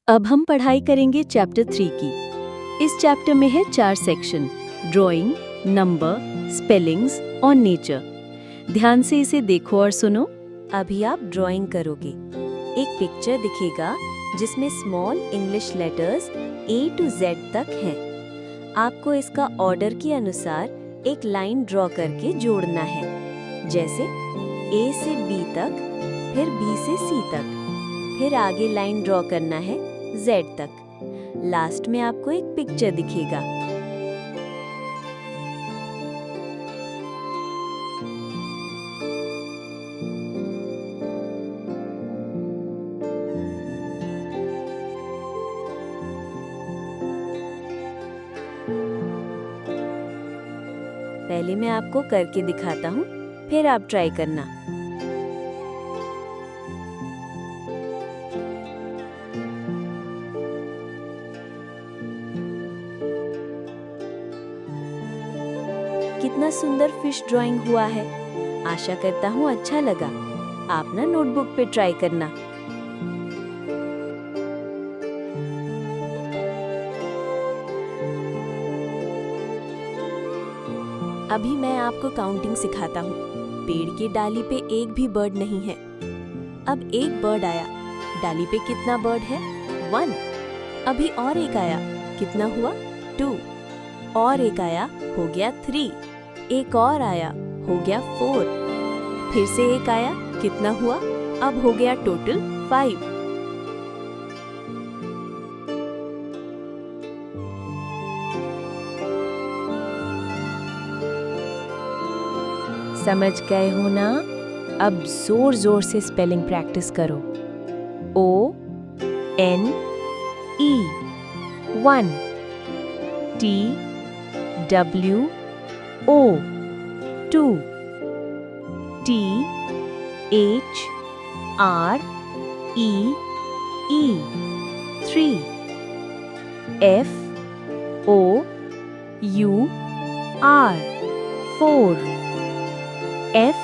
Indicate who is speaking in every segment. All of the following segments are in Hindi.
Speaker 1: अब हम पढ़ाई करेंगे चैप्टर 3 की। इस चैप्टर में है 4 सेक्शन: ड्राइंग, नंबर, स्पेलिंग्स और नेचर। ध्यान से इसे देखो और सुनो।
Speaker 2: अभी आप ड्राइंग करोगे। एक पिक्चर दिखेगा जिसमें small English letters A to Z तक हैं। आपको इसका ऑर्डर के अनुसार एक लाइन ड्रॉ करके जोड़ना है, जैसे A से B तक, फिर B से C तक, फिर आगे लाइन ड्रॉ करना है Z तक। लास्ट में आपको एक पिक्चर दिखेगा। पहले मैं आपको करके दिखाता हूँ, फिर आप ट्राई करना। कितना सुंदर फिश ड्राइंग हुआ है। आशा करता हूँ अच्छा लगा। आप ना नोटबुक पे ट्राई करना। अभी मैं आपको काउंटिंग सिखाता हूँ। पेड़ की डाली पे एक भी बर्ड नहीं है। अब एक बर्ड आया, डाली पे कितना बर्ड है? 1। अभी और एक आया, कितना हुआ? 2। और एक आया, हो गया 3। एक और आया, हो गया 4। फिर से एक आया, कितना हुआ? अब हो गया टोटल 5।
Speaker 1: समझ गए हो ना? अब जोर जोर से स्पेलिंग प्रैक्टिस करो। ONE 1, TWO 2, THREE 3, FOUR 4, FIVE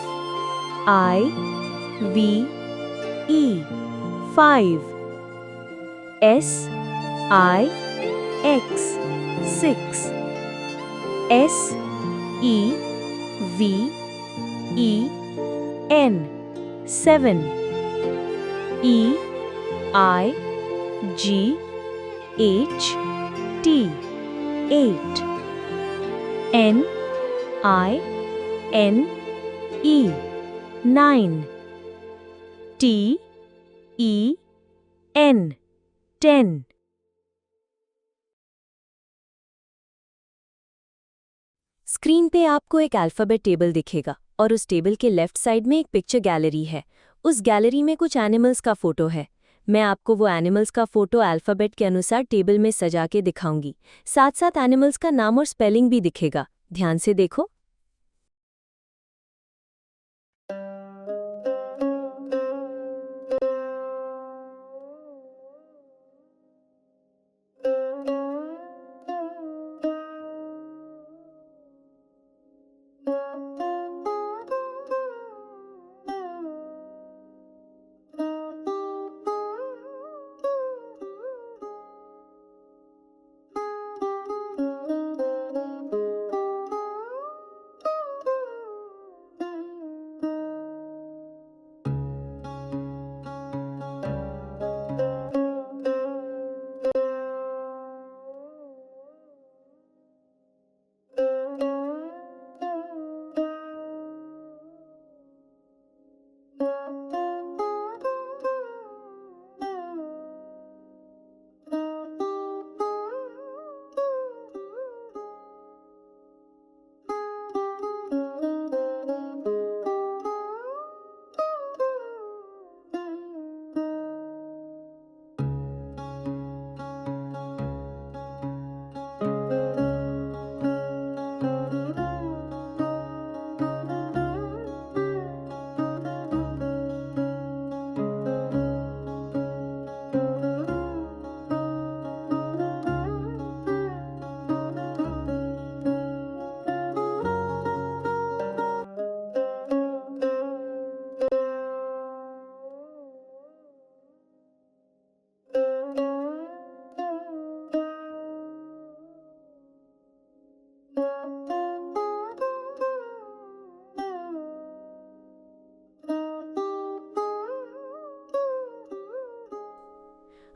Speaker 1: 5, SIX 6, SEVEN 7, EIGHT 8, NINE 9, TEN 10।
Speaker 2: Screen पे आपको एक अल्फ़ाबेट टेबल दिखेगा और उस टेबल के लेफ्ट साइड में एक पिक्चर गैलरी है। उस गैलरी में कुछ एनिमल्स का फोटो है। मैं आपको वो एनिमल्स का फोटो अल्फ़ाबेट के अनुसार टेबल में सजा के दिखाऊंगी। साथ साथ एनिमल्स का नाम और स्पेलिंग भी दिखेगा। ध्यान से देखो।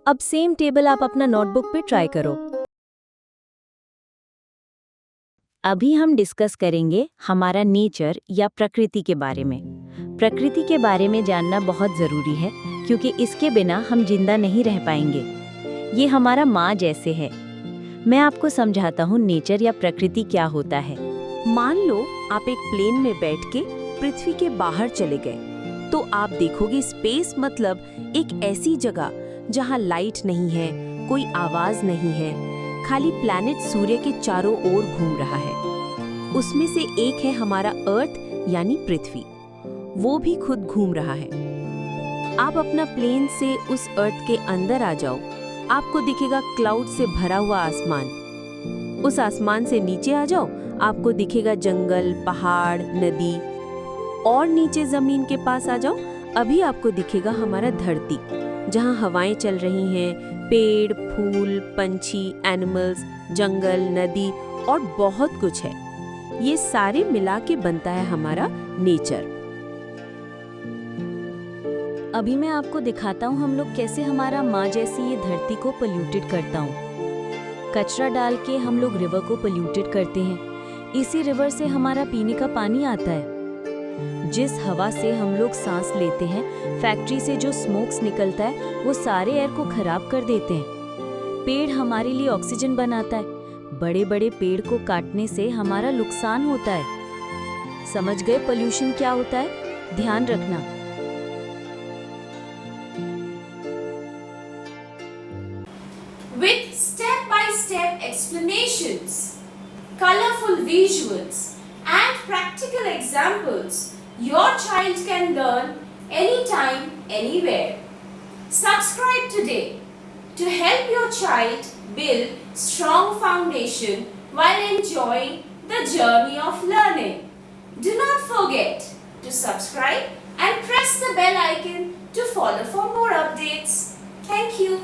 Speaker 2: अब सेम टेबल आप अपना नोटबुक पे ट्राई करो।
Speaker 1: अभी हम डिस्कस करेंगे हमारा नेचर या प्रकृति के बारे में। प्रकृति के बारे में जानना बहुत ज़रूरी है क्योंकि इसके बिना हम जिंदा नहीं रह पाएंगे। ये हमारा माँ जैसे है। मैं आपको समझाता हूँ नेचर या प्रकृति क्या होता है।
Speaker 2: मान लो आप एक प्लेन में बैठ के पृथ्वी के बाहर चले गए, तो आप देखोगे स्पेस मतलब एक ऐसी जगह जहाँ लाइट नहीं है, कोई आवाज नहीं है, खाली प्लैनेट सूर्य के चारों ओर घूम रहा है। उसमें से एक है हमारा अर्थ यानी पृथ्वी, वो भी खुद घूम रहा है। आप अपना प्लेन से उस अर्थ के अंदर आ जाओ, आपको दिखेगा क्लाउड से भरा हुआ आसमान। उस आसमान से नीचे आ जाओ, आपको दिखेगा जंगल, पहाड़, नदी। और नीचे जमीन के पास आ जाओ, अभी आपको दिखेगा हमारा धरती, जहाँ हवाएं चल रही हैं, पेड़, फूल, पंछी, एनिमल्स, जंगल, नदी और बहुत कुछ है। ये सारे मिला के बनता है हमारा नेचर।
Speaker 1: अभी मैं आपको दिखाता हूँ हम लोग कैसे हमारा माँ जैसी ये धरती को पोल्यूटेड करता हूँ। कचरा डाल के हम लोग रिवर को पोल्यूटेड करते हैं। इसी रिवर से हमारा पीने का पानी आता है। जिस हवा से हम लोग सांस लेते हैं, फैक्ट्री से जो स्मोक्स निकलता है वो सारे एयर को खराब कर देते हैं। पेड़ हमारे लिए ऑक्सीजन बनाता है। बड़े बड़े पेड़ को काटने से हमारा नुकसान होता है। समझ गए पोल्यूशन क्या होता है? ध्यान रखना।
Speaker 3: With step-by-step explanations, colorful visuals, and practical examples, your child can learn anytime, anywhere. Subscribe today to help your child build strong foundation while enjoying the journey of learning. Do not forget to subscribe and press the bell icon to follow for more updates. Thank you.